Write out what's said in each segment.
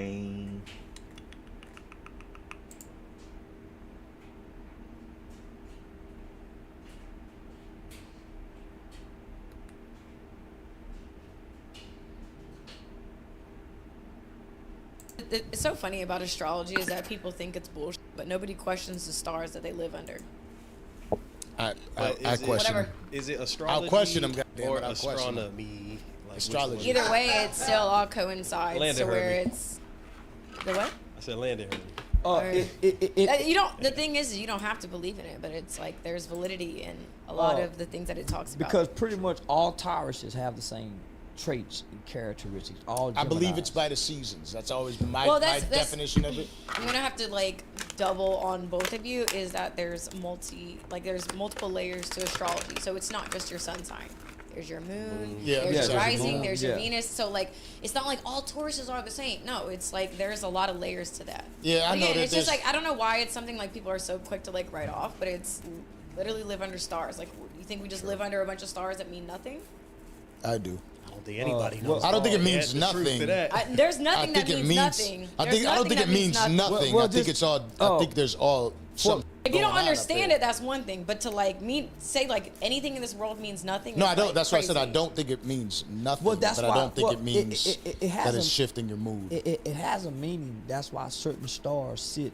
rain. It's so funny about astrology is that people think it's bullshit, but nobody questions the stars that they live under. I question. Whatever. Is it astrology I'll question them, goddamn or it, I'll question them. astronomy? Like, Astrology. Either way, it still all coincides Landon to where heard me. it's the what? I said Landon. You don't. The thing is, you don't have to believe in it, but it's like there's validity in a lot of the things that it talks about. Because pretty much all Tauruses have the same traits and characteristics. All I believe Geminis. it's by the seasons. That's always been my, Well, my definition of it. I'm gonna have to like double on both of you. Is that there's multiple layers to astrology, so it's not just your sun sign. There's your moon, Yeah, there's yeah, your there's rising, moon, there's your yeah. Venus. So like, it's not like all Tauruses are the same. No, it's like there's a lot of layers to that. Yeah, I But know again, that it's just there's- like I don't know why it's something like people are so quick to like write off, but it's literally live under stars. Like, you think we just live under a bunch of stars that mean nothing? I do. I don't think anybody well, knows. I don't think it all means the truth nothing. to that. There's nothing that means nothing. I There's don't think nothing it that means nothing. Well, I think just- it's all. I oh. think there's all. Some If you don't going on up understand there. it, that's one thing. But to like say like anything in this world means nothing. No, is, I don't. like, That's why I said I crazy. don't think it means nothing. Well, that's but why- I don't think well, it means it has that it's a- shifting your mood. It has a meaning. That's why certain stars sit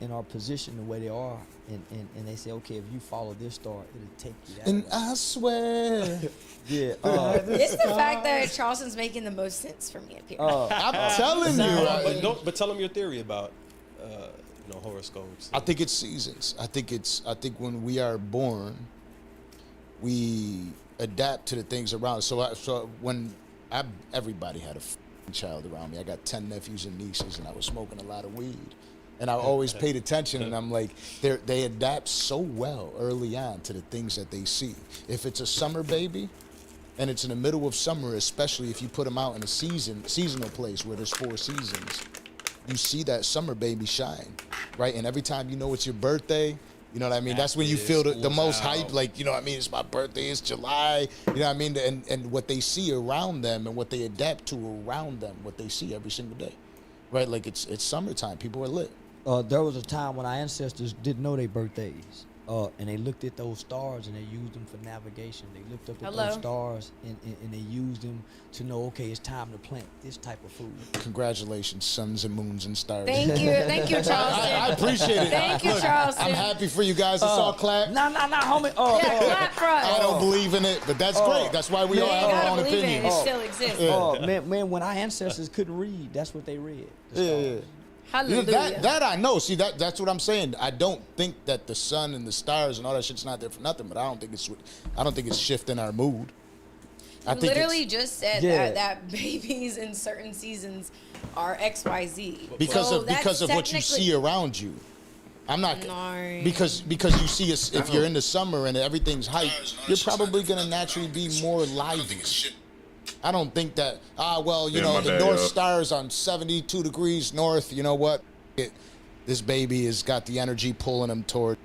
in our position the way they are, and they say, okay, if you follow this star, it'll take you that And way. I swear, Yeah. It's the fact that Charleston's making the most sense for me. I'm telling you. But tell them your theory about horoscopes. I think it's seasons. I think when we are born, we adapt to the things around us. So when everybody had a child around me. I got 10 nephews and nieces, and I was smoking a lot of weed. And I always paid attention, and I'm like, they adapt so well early on to the things that they see. If it's a summer baby, and it's in the middle of summer, especially if you put them out in a seasonal place where there's 4 seasons, you see that summer baby shine, right? And every time you know it's your birthday, you know what I mean? That's when you feel the most hype, like, you know what I mean? It's my birthday, it's July, you know what I mean? And what they see around them and what they adapt to around them, what they see every single day, right? Like it's summertime, people are lit. There was a time when our ancestors didn't know their birthdays, and they looked at those stars and they used them for navigation. They looked up at those stars and they used them to know, okay, it's time to plant this type of food. Congratulations, suns and moons and stars. Thank you, Charleston. I appreciate it. Thank you, Look, Charleston. I'm happy for you guys. It's all clap. Nah, homie. Yeah, clap for us. I don't believe in it, but that's great. That's why we You all ain't have our gotta own believe it. opinions. It still exists. Oh, man, when our ancestors couldn't read, that's what they read. The Yeah, yeah. stars. Hallelujah. That I know. See, that's what I'm saying. I don't think that the sun and the stars and all that shit's not there for nothing. But I don't think it's shifting our mood. I You think literally it's just said Yeah. that babies in certain seasons are XYZ. because So of that's what you technically- see around you. I'm not No. because you see us if you're in the summer and everything's hype, you're probably gonna naturally be more lively. I don't think that, the North Star is on 72 degrees north. You know what? This baby has got the energy pulling him toward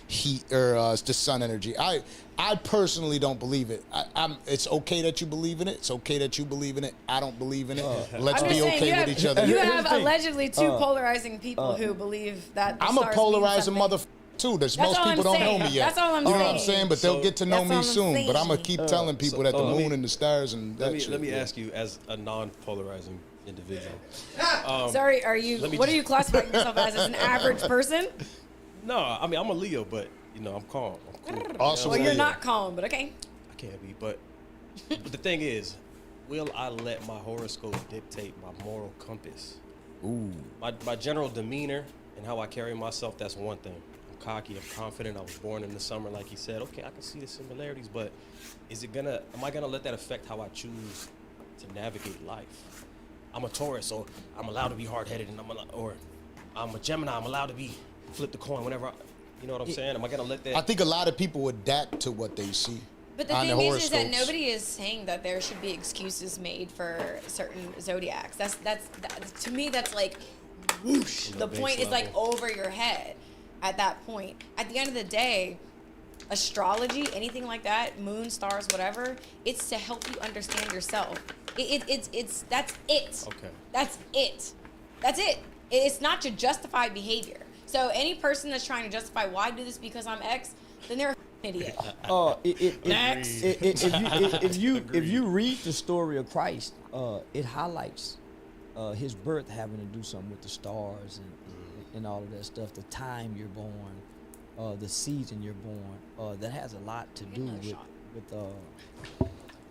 heat or the sun energy. I personally don't believe it. It's okay that you believe in it. It's okay that you believe in it. I don't believe in it. Let's I'm be just saying, okay with each other. You Here's have the thing. allegedly two polarizing people who believe that the I'm a stars mean polarizing something. motherfucker too. There's That's most all I'm people don't know saying. me yet. That's all I'm You know what I'm saying. saying? But they'll get to know That's me all I'm soon. But I'm gonna saying. keep telling people that the let me- moon and the stars and that shit. Let me yeah. ask you, as a non-polarizing individual. Sorry, what are you just- classifying yourself as an average person? No, I mean I'm a Leo, but I'm calm. I'm cool. Also Well, a you're Leo. not calm, but okay. I can't be, but the thing is, will I let my horoscope dictate my moral compass? Ooh. My general demeanor and how I carry myself, that's one thing. I'm cocky, I'm confident, I was born in the summer, like he said. Okay, I can see the similarities, but am I gonna let that affect how I choose to navigate life? I'm a Taurus, so I'm allowed to be hard-headed, and I'm a Gemini, I'm allowed to flip the coin whenever you know what I'm saying? Am I gonna let that? I think a lot of people adapt to what they see. But the on thing is that horoscopes. nobody is saying that there should be excuses made for certain zodiacs. That's to me that's like whoosh. The base point is like level. over your head at that point. At the end of the day, astrology, anything like that, moon, stars, whatever, it's to help you understand yourself. It's that's it. Okay. That's it. That's it. It's not to justify behavior. So any person that's trying to justify why I do this because I'm X, then they're an idiot. If you read the story of Christ, it highlights his birth having to do something with the stars and all of that stuff. The time you're born, the season you're born. That has a lot to do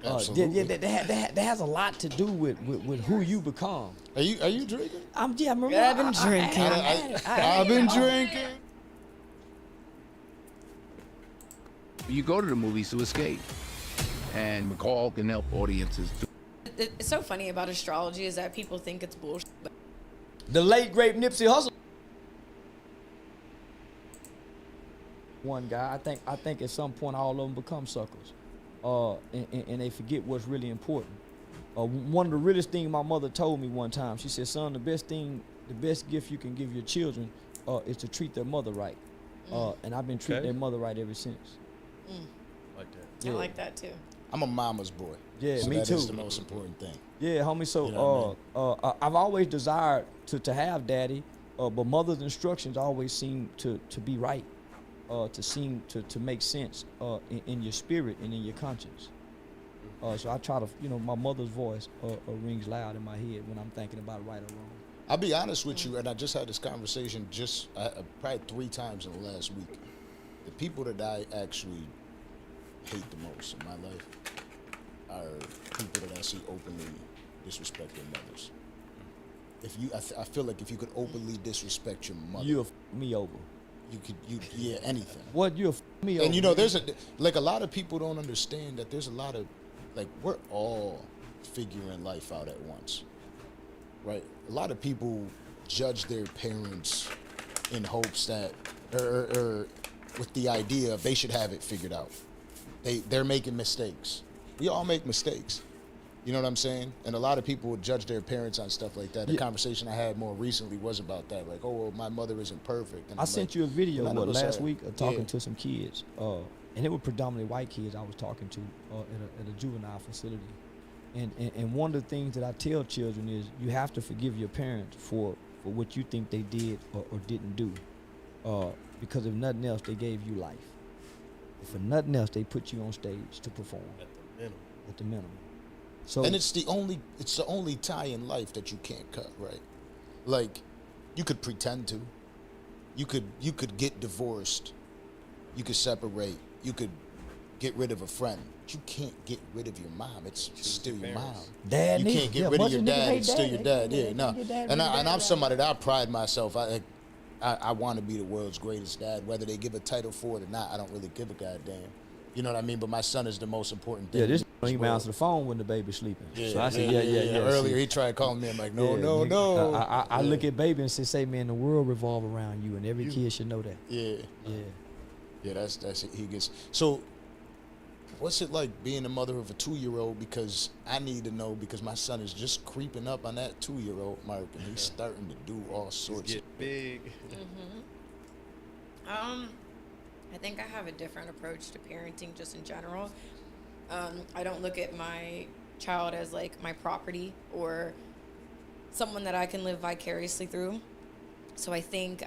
Absolutely. that has a lot to do with who you become. Are you drinking? I've been drinking. I've been drinking. You go to the movies to escape, and McCall can help audiences too. It's so funny about astrology is that people think it's bullshit. The late great Nipsey Hussle. One guy, I think at some point all of them become suckers, and they forget what's really important. One of the realest things my mother told me one time, she said, "Son, the best gift you can give your children is to treat their mother right." And I've been treating their mother right ever since. Like that. I like that too. I'm a mama's boy. Yeah, so me that too. is the most important thing. Yeah, homie. So You know what I've always desired to have daddy, but mother's instructions always seem to be right, to make sense in your spirit and in your conscience. So I try to, my mother's voice rings loud in my head when I'm thinking about right or wrong. I'll be honest with you, and I just had this conversation probably 3 times in the last week. The people that I actually hate the most in my life are people that I see openly disrespect their mothers. I feel like if you could openly disrespect your mother, You'll f me over. Anything. What you'll f me over? And there's a lot of people don't understand that there's a lot of, we're all figuring life out at once, right? A lot of people judge their parents in hopes that, or with the idea of they should have it figured out. They're making mistakes. We all make mistakes. You know what I'm saying? And a lot of people would judge their parents on stuff like that. The conversation I had more recently was about that. Like, oh, well, my mother isn't perfect. And I sent you a video last week talking Yeah. to some kids, and it were predominantly white kids I was talking to at a juvenile facility. And one of the things that I tell children is you have to forgive your parents for what you think they did or didn't do, because if nothing else, they gave you life. If for nothing else, they put you on stage to perform at the minimum. So, and it's the only tie in life that you can't cut, right? Like, you could pretend to. You could get divorced. You could separate. You could get rid of a friend. But you can't get rid of your mom. It's still your mom. Dad, you can't get rid of your dad. It's still your dad. Yeah, no. And I'm somebody that I pride myself. I want to be the world's greatest dad. Whether they give a title for it or not, I don't really give a goddamn. You know what I mean? But my son is the most important thing. yeah, this don't even answer the phone when the baby's sleeping. Yeah, so I said, yeah. Earlier See, he tried calling me. I'm like, no. I look at baby and say, man, the world revolve around you, and every kid should know that. Yeah. That's it. He gets. So, what's it like being a mother of a 2-year-old? Because I need to know, because my son is just creeping up on that 2-year-old mark, and he's starting to do all sorts. Get big. I think I have a different approach to parenting just in general. I don't look at my child as like my property or someone that I can live vicariously through. So I think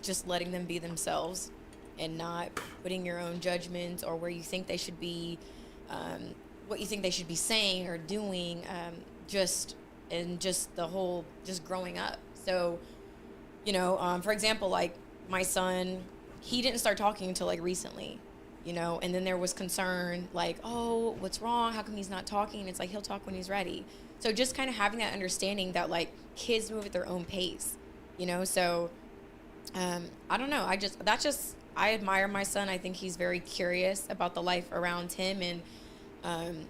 just letting them be themselves and not putting your own judgments or where you think they should be, what you think they should be saying or doing, just the whole growing up. So, for example, like my son, he didn't start talking until like recently, and then there was concern like, oh, what's wrong? How come he's not talking? And it's like, he'll talk when he's ready. So just kind of having that understanding that like kids move at their own pace, so I don't know. I admire my son. I think he's very curious about the life around him and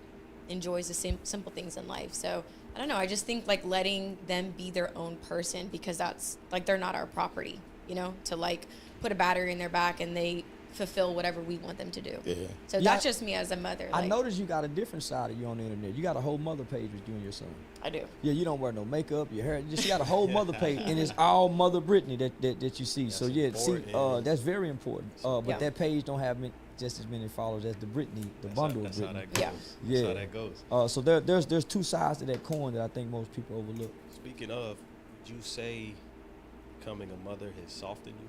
enjoys the simple things in life. So I don't know. I just think like letting them be their own person, because that's like, they're not our property, to like put a battery in their back and they fulfill whatever we want them to do. Yeah. So that's just me as a mother. I noticed you got a different side of you on the internet. You got a whole mother page with you and your son. I do. Yeah, you don't wear no makeup, your hair. You got a whole mother page, and it's all Mother Brittany that you see. That's so yeah, that's very important. But that page don't have just as many followers as the Brittany, the bundle of Brittany. That's how that goes. So there's 2 sides to that coin that I think most people overlook. Speaking of, Would you say becoming a mother has softened you?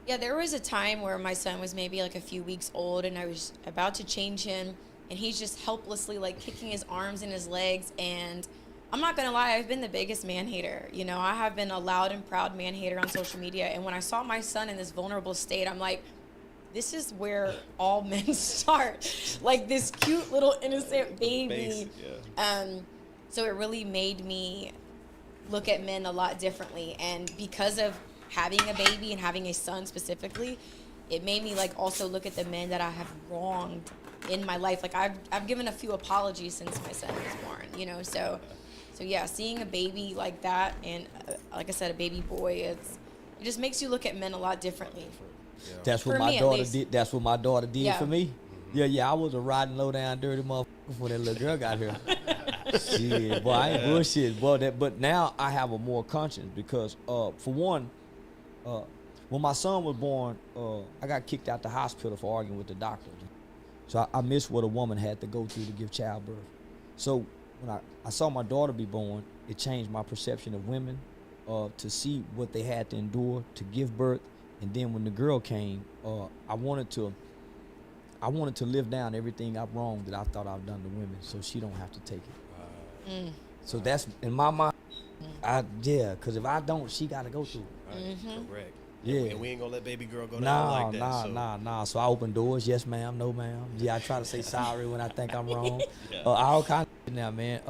Yeah, there was a time where my son was maybe like a few weeks old and I was about to change him and he's just helplessly like kicking his arms and his legs. And I'm not gonna lie, I've been the biggest man hater. You know, I have been a loud and proud man hater on social media. And when I saw my son in this vulnerable state, I'm like, this is where all men start. Like this cute little innocent baby. So it really made me look at men a lot differently. And because of having a baby and having a son specifically, it made me like also look at the men that I have wronged in my life. Like I've given a few apologies since my son was born, you know. So yeah, seeing a baby like that and like I said, a baby boy, it just makes you look at men a lot differently. Yeah. That's what For my me, at daughter least. did. That's what my daughter did Yeah. for me. Yeah, I was a riding low down dirty motherfucker before that little girl got here. Shit, boy, I ain't bullshit, boy. But now I have a more conscience because, for one, when my son was born, I got kicked out the hospital for arguing with the doctor. So I missed what a woman had to go through to give childbirth. So when I saw my daughter be born, it changed my perception of women, to see what they had to endure to give birth. And then when the girl came, I wanted to live down everything I've wronged that I thought I've done to women, so she don't have to take it. So that's in my mind. Because if I don't, she got to go through it. Right. Correct. Yeah. And we ain't gonna let baby girl go down like that. Nah. So I open doors. Yes, ma'am. No, ma'am. Yeah, I try to say sorry when I think I'm wrong. Yeah. All kinds of shit now, man.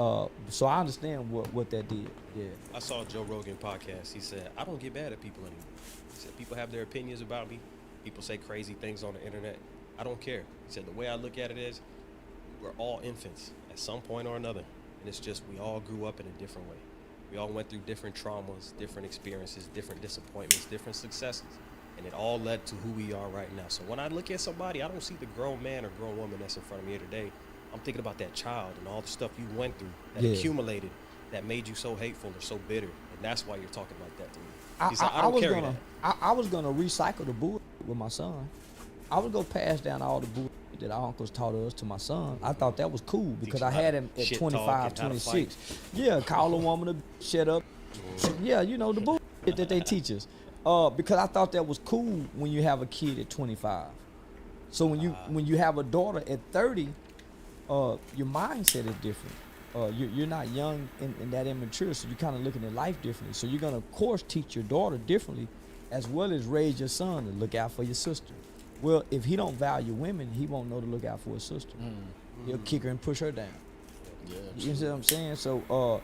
So I understand what that did. Yeah. I saw Joe Rogan podcast. He said, I don't get mad at people anymore. He said, people have their opinions about me. People say crazy things on the internet. I don't care. He said, the way I look at it is we're all infants at some point or another. And it's just we all grew up in a different way. We all went through different traumas, different experiences, different disappointments, different successes. And it all led to who we are right now. So when I look at somebody, I don't see the grown man or grown woman that's in front of me here today. I'm thinking about that child and all the stuff you went through that accumulated that made you so hateful or so bitter. And that's why you're talking like that to me. He said, I don't carry that. I was gonna recycle the bull with my son. I would go pass down all the bull that our uncles taught us to my son. I thought that was cool because I had him at shit 25, talk and how to 26. Yeah, call a woman to shut up. Yeah, you know, the bull that they teach us. Because I thought that was cool when you have a kid at 25. So when you have a daughter at 30, your mindset is different. You're not young and that immature, so you're kind of looking at life differently. So you're gonna, of course, teach your daughter differently, as well as raise your son to look out for your sister. Well, if he don't value women, he won't know to look out for his sister. He'll kick her and push her down. Yeah, You see what I'm saying? So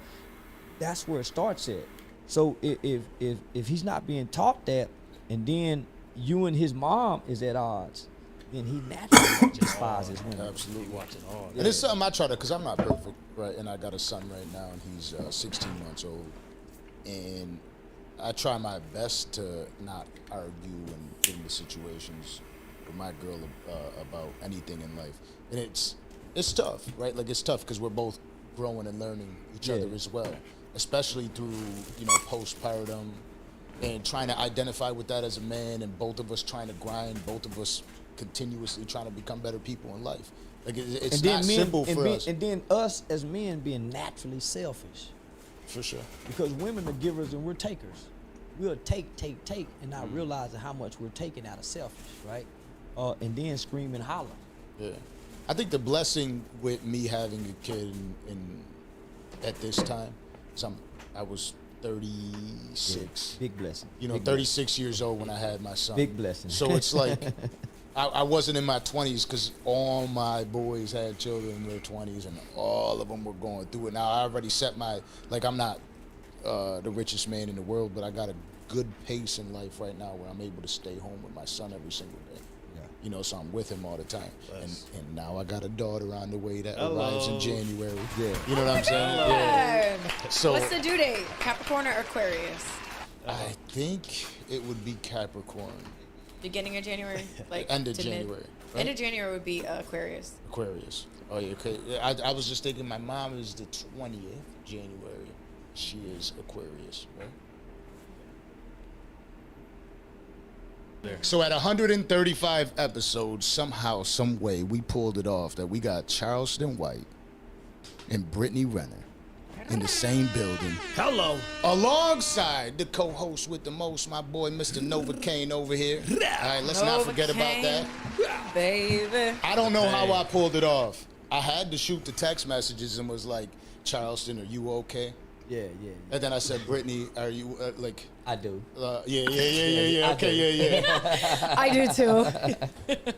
that's where it starts at. So if he's not being taught that, and then you and his mom is at odds, then he naturally despises women. absolutely. Watching all. And it's something I try to, because I'm not perfect, right? And I got a son right now, and he's 16 months old. And I try my best to not argue and get into situations with my girl about anything in life. And it's tough, right? Like, it's tough because we're both growing and learning each other as well, especially through, postpartum and trying to identify with that as a man, and both of us trying to grind, both of us continuously trying to become better people in life. Like, it's not simple for us. And then us as men being naturally selfish. For sure. Because women are givers and we're takers. We'll take, and not realizing how much we're taking out of selfish, right? And then scream and holler. Yeah. I think the blessing with me having a kid at this time, I was 36. Yeah, big blessing. Big 36 years old when I had my son. Big blessing. So it's like, I wasn't in my 20s because all my boys had children in their 20s and all of them were going through it. Now, I already set I'm not the richest man in the world, but I got a good pace in life right now where I'm able to stay home with my son every single day. Yeah. So I'm with him all the time. And now I got a daughter on the way that arrives in January. Yeah. You know what I'm saying? Yeah. So What's the due date? Capricorn or Aquarius? I think it would be Capricorn. Beginning of January? Like End of to January. Mid? Right? End of January would be Aquarius. Aquarius. Oh, yeah, okay. I was just thinking my mom is the 20th January. She is Aquarius, right? There. So at 135 episodes, somehow, some way, we pulled it off that we got Charleston White and Brittany Renner in the same building. Hello. Alongside the co-host with the most, my boy, Mr. Novocaine over here. All right, let's not forget about that. Baby. I don't know how I pulled it off. I had to shoot the text messages and was like, Charleston, are you okay? Yeah. And then I said, Brittany, are you, like... I do. Yeah. Okay, yeah. I do too.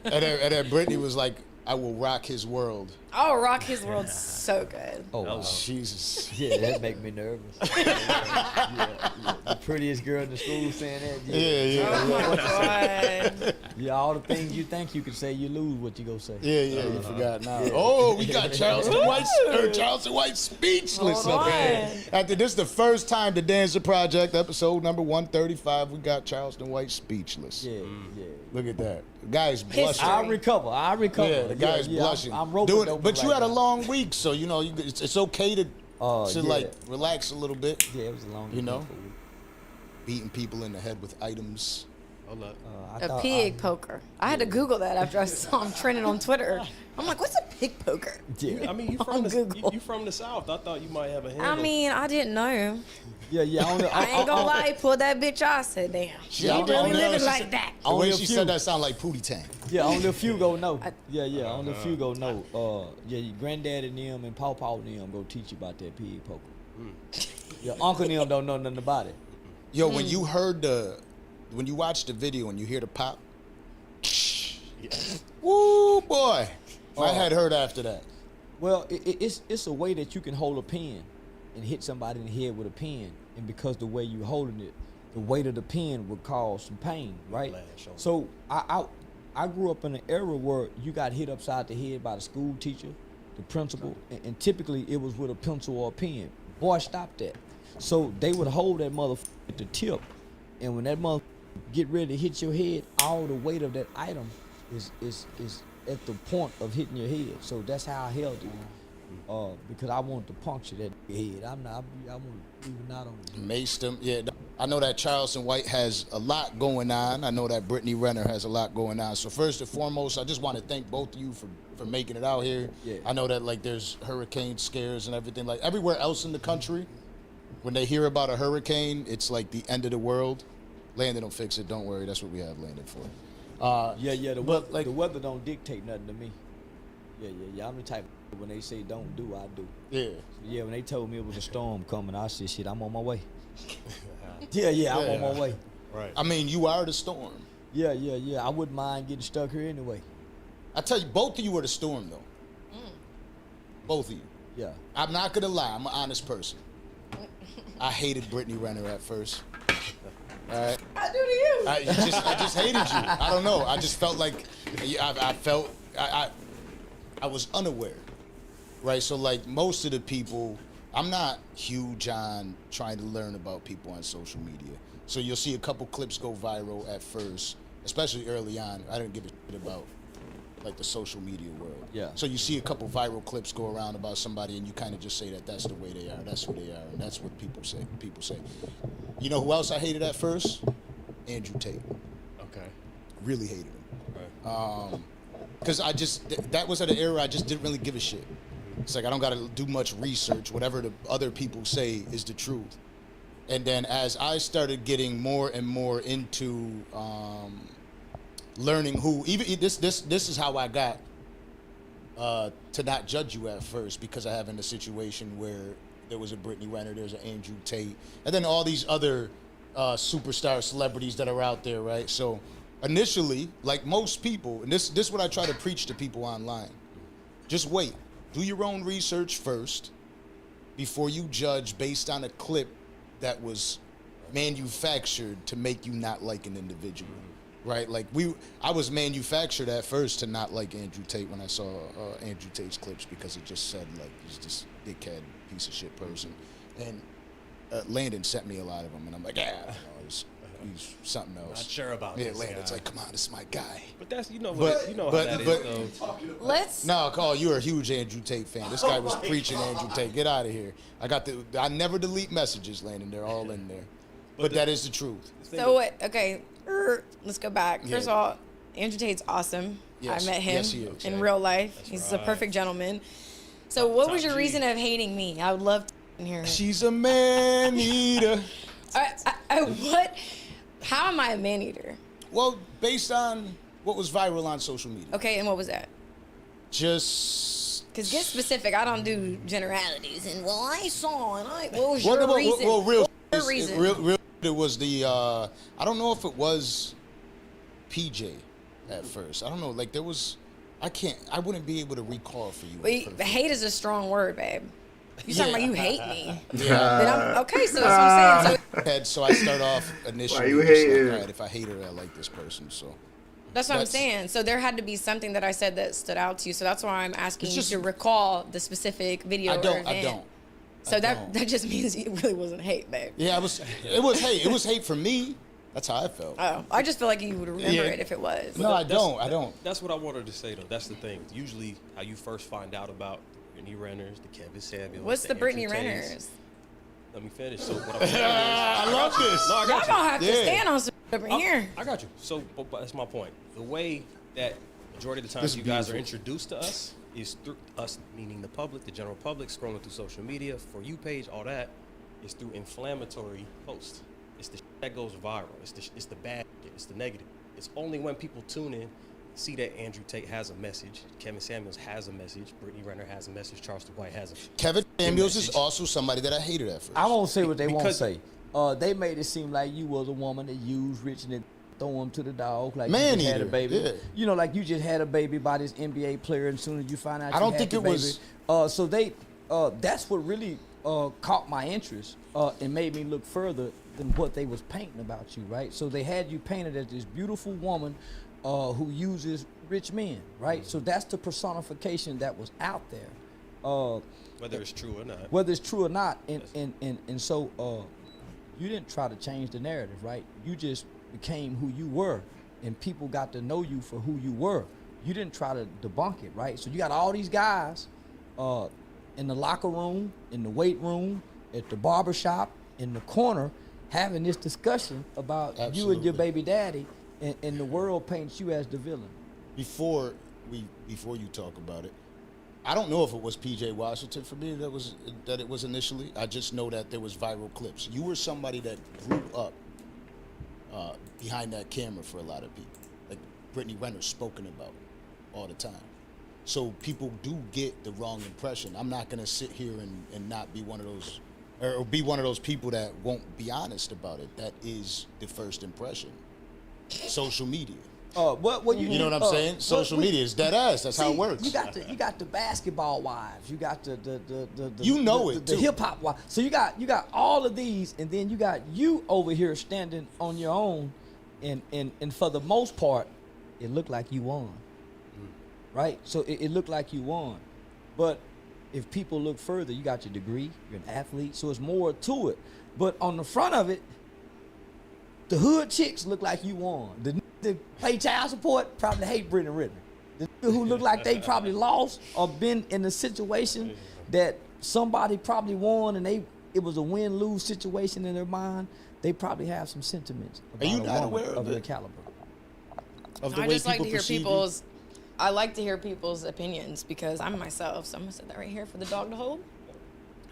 And then Brittany was like, I will rock his world. Oh, Rock His World's so good. Oh, wow. Jesus. Yeah, that make me nervous. Yeah. The prettiest girl in the school saying that. Yeah. Oh my God. Yeah, all the things you think you can say, you lose what you gonna say. Yeah, you forgot now. Oh, we got Charleston White speechless Hold up here. on. After this, the first time the Dancer Project, episode number 135, we got Charleston White speechless. Yeah. Look at that. The guy's blushing. I recover. Yeah, the guy's blushing. I'm doing it, but you right had a now. long week, so you know it's okay to Yeah. like relax a little bit. Yeah, it was a long You know? eventful week. Beating people in the head with items. Hold up. I A thought pig poker. I had to Google that after I saw him trending on Twitter. I'm like, what's a pig poker? Yeah. I mean, you On Google. you from the South. I thought you might have a handle. I mean, I didn't know. Yeah. I ain't gonna lie, pulled that bitch out. I said, damn, she Yeah, really only- living she like said- that. The way Only a she few. said that sound like Pootie Tang. Yeah, only a few go know. Yeah, only a few go know. Your granddad and them and Paw and them go teach you about that pig poker. Your uncle and them don't know nothing about it. Yo, when you heard when you watch the video and you hear the pop, woo boy, my head hurt after that. Well, it's a way that you can hold a pen and hit somebody in the head with a pen, and because the way you holding it, the weight of the pen would cause some pain, right? Whiplash on it. So I grew up in an era where you got hit upside the head by the school teacher, the principal, and typically it was with a pencil or a pen. Boy, stop that. So they would hold that motherfucker at the tip, and when that motherfucker get ready to hit your head, all the weight of that item is at the point of hitting your head. So that's how I held it. Because I wanted to puncture that head. I want to leave it not on the Maced him. Yeah, I know that Charleston White has a lot going on. I know that Brittany Renner has a lot going on. So first and foremost, I just want to thank both of you for making it out here. Yeah. I know that like there's hurricane scares and everything. Like everywhere else in the country, when they hear about a hurricane, it's like the end of the world. Landon will fix it. Don't worry. That's what we have Landon for. The weather don't dictate nothing to me. Yeah. I'm the type of, when they say don't do, I do. Yeah. Yeah, when they told me it was a storm coming, I said, shit, I'm on my way. Yeah, I'm on my way. Right. I mean, you are the storm. Yeah. I wouldn't mind getting stuck here anyway. I tell you, both of you are the storm, though. Both of you. Yeah. I'm not gonna lie. I'm an honest person. I hated Brittany Renner at first. All right. I do to you. I just hated you. I don't know. I just felt like I was unaware, right? So like most of the people, I'm not huge on trying to learn about people on social media. So you'll see a couple clips go viral at first, especially early on. I didn't give a shit about like the social media world. Yeah. So you see a couple viral clips go around about somebody, and you kind of just say that that's the way they are, that's who they are, and that's what people say. You know who else I hated at first? Andrew Tate. Okay. Really hated him. Right. Because that was at an era I just didn't really give a shit. It's like I don't got to do much research. Whatever the other people say is the truth. And then as I started getting more and more into learning who, even this is how I got to not judge you at first, because I have in a situation where there was a Brittany Renner, there's an Andrew Tate, and then all these other superstar celebrities that are out there, right? So initially, like most people, and this is what I try to preach to people online, just wait. Do your own research first before you judge based on a clip that was manufactured to make you not like an individual, right? Like I was manufactured at first to not like Andrew Tate when I saw Andrew Tate's clips, because it just said like he's this dickhead piece of shit person. And Landon sent me a lot of them, and I'm like, he's something else. Not sure about Yeah, this Landon's guy. like, come on, this is my guy. But that's how but- that is though. Let's. No, Carl, you're a huge Andrew Tate fan. This guy was preaching Andrew Tate. Get out of here. I never delete messages, Landon. They're all in there. But that is the truth. So what? Okay, let's go back. Yeah. First of all, Andrew Tate's awesome. Yes. I met him Yes, he is. in real life. He's a perfect gentleman. So what was your reason of hating me? I would love hear it. She's a man eater. What? How am I a man eater? Well, based on what was viral on social media. Okay, and what was that? Just Because get specific. I don't do generalities. And well, I saw and what was Well, your well, reason? well, real, What was your is- reason? real, it was the I don't know if it was PJ at first. I don't know. Like there was, I wouldn't be able to recall for you. But hate is a strong word, babe. You talking about you hate me? Yeah. Then okay, so that's what I'm saying. So I start off initially. Why you just hating? like, all right, if I hate her, I like this person. So That's what I'm That's- saying. So there had to be something that I said that stood out to you. So that's why I'm asking It's you just- to recall the specific video. I or don't. event. I don't. So I that don't. that just means it really wasn't hate, babe. Yeah, it was hate. It was hate for me. That's how I felt. Oh, I just feel like you would remember Yeah. it if it was. No, I don't. I don't. That's what I wanted to say though. That's the thing. Usually, how you first find out about Brittany Renners, the Kevin Samuels. What's the Brittany Andrew Tays. Renners? Let me finish. So what I'm saying is, I love this. no, I Y'all got you. gonna have to Yeah. stand on some up in here. I got you. So but that's my point. The way that majority of the This times is you guys are beautiful. introduced to us is through us, meaning the public, the general public, scrolling through social media, For You page, all that, is through inflammatory posts. It's the that goes viral. It's the bad shit. It's the negative. It's only when people tune in, see that Andrew Tate has a message, Kevin Samuels has a message, Brittany Renner has a message, Charleston White has a Kevin Samuels is message. also somebody that I hated at first. I won't say what they won't Because- say. They made it seem like you was a woman that used Rich and then throw him to the dog, like Man you just had a eater, baby. yeah. You know, like you just had a baby by this NBA player, and as soon as you find out, I don't you had think the it baby, was- So they, that's what really caught my interest and made me look further than what they was painting about you, right? So they had you painted as this beautiful woman who uses rich men, right? So that's the personification that was out there. whether it's true or not. Whether it's true or not, and so you didn't try to change the narrative, right? You just became who you were, and people got to know you for who you were. You didn't try to debunk it, right? So you got all these guys in the locker room, in the weight room, at the barber shop, in the corner, having this discussion about you and your Absolutely. baby daddy, and the world paints you as the villain. Before you talk about it, I don't know if it was PJ Washington for me that it was initially. I just know that there was viral clips. You were somebody that grew up behind that camera for a lot of people, like Brittany Renner spoken about all the time. So people do get the wrong impression. I'm not gonna sit here and not be one of those, or be one of those people that won't be honest about it. That is the first impression. Social media. What You know what I'm saying? Social media is dead ass. That's how it See, works. You got the basketball wives. You got the You know the it, too. hip hop wives. So you got all of these, and then you got you over here standing on your own, and for the most part, it looked like you won, right? So it looked like you won, but if people look further, you got your degree, you're an athlete, so it's more to it. But on the front of it, the hood chicks look like you won. The pay child support probably hate Brittany Renner. The nigga who look like they probably lost or been in a situation that somebody probably won and it was a win-lose situation in their mind, they probably have some sentiments Are you about not a woman aware of of their it? caliber. Of the I way just like to people hear perceive you? people's. I like to hear people's opinions because I'm myself. So I'm gonna set that right here for the dog to hold.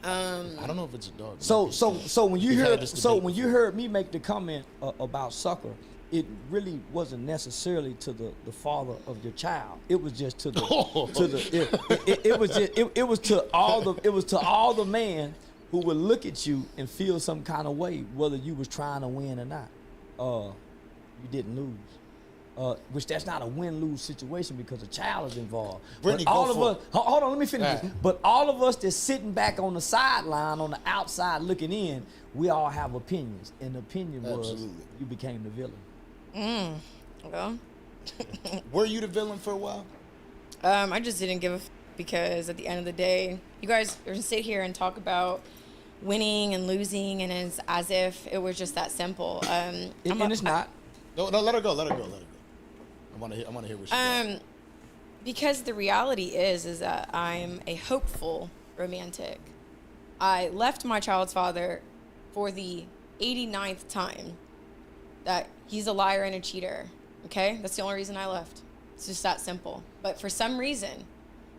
I don't know if it's a dog. So when you We've had heard this debate heard me make the comment about sucker, it really wasn't necessarily to the father of your child. It was just to the it was to all the men who would look at you and feel some kind of way whether you was trying to win or not. You didn't lose. Which that's not a win-lose situation because a child is involved. Brittany, but all go of for us, it. hold on, let me finish. All this. right. But all of us that's sitting back on the sideline, on the outside looking in, we all have opinions. And the opinion was Absolutely. you became the villain. Well, Were you the villain for a while? I just didn't give a because at the end of the day, you guys are gonna sit here and talk about winning and losing, and it's as if it was just that simple. And it's not. No, let her go. Let her go. I want to hear what she got. Because the reality is that I'm a hopeful romantic. I left my child's father for the 89th time. That he's a liar and a cheater. Okay? That's the only reason I left. It's just that simple. But for some reason,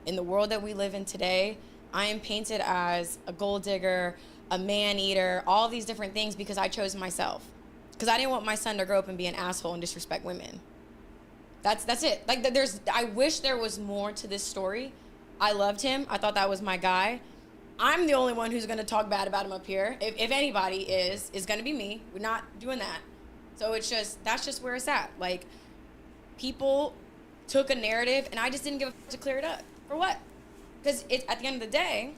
in the world that we live in today, I am painted as a gold digger, a man eater, all these different things because I chose myself. Because I didn't want my son to grow up and be an asshole and disrespect women. That's it. Like, I wish there was more to this story. I loved him. I thought that was my guy. I'm the only one who's going to talk bad about him up here. If anybody is going to be me. We're not doing that. So that's just where it's at. Like, people took a narrative and I just didn't give a f- to clear it up. For what? Because at the end of the day,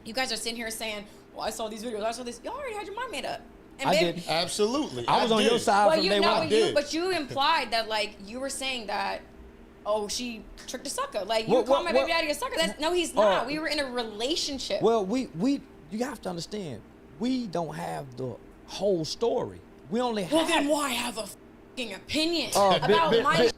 you guys are sitting here saying, well, I saw these videos, I saw this. You already had your mind made up. And I babe, did. Absolutely. I was on your side well, from you, day no, one. but you implied that, like, you were saying that, oh, she tricked a sucker. Like, you called my baby daddy a sucker. No, he's not. We were in a relationship. Well, you have to understand, we don't have the whole story. We only have. Well, then why have a fucking opinion about my shit?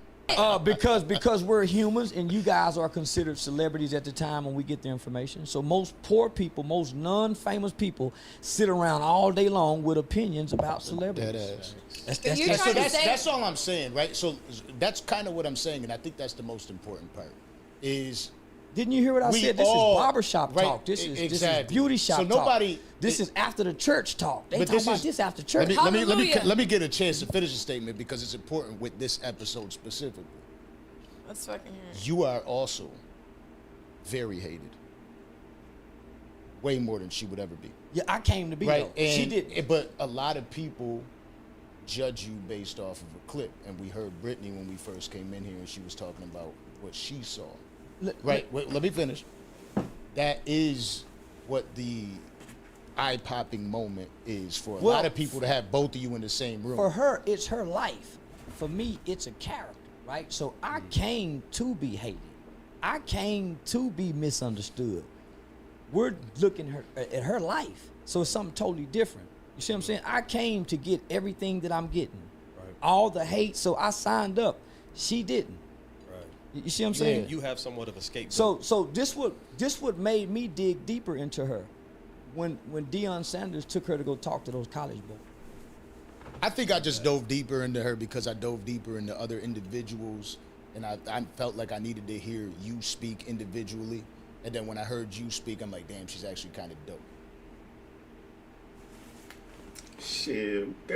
Because we're humans and you guys are considered celebrities at the time when we get the information. So most poor people, most non-famous people sit around all day long with opinions about celebrities. That's all I'm saying, right? So that's kind of what I'm saying, and I think that's the most important part. Is didn't you hear what I said? This is barbershop right, talk. This is exactly. beauty shop so nobody, talk. This is after the church talk. They but talk about this after church. Let me get a chance to finish the statement because it's important with this episode specifically. Let's fucking hear it. You are also very hated. Way more than she would ever be. Yeah, I came to be Right. though. She did. But a lot of people judge you based off of a clip. And we heard Brittany when we first came in here and she was talking about what she saw. Wait, let me finish. That is what the eye-popping moment is for a lot of people to have both of you in the same room. For her, it's her life. For me, it's a character, right? So I came to be hated. I came to be misunderstood. We're looking at her life. So it's something totally different. You see what I'm saying? I came to get everything that I'm getting. Right. All the hate, so I signed up. She didn't. You see what I'm saying? You have somewhat of a scapegoat. So this what made me dig deeper into her when Deion Sanders took her to go talk to those college boys. I think I just dove deeper into her because I dove deeper into other individuals, and I felt like I needed to hear you speak individually. And then when I heard you speak, I'm like, damn, she's actually kind of dope. Shit.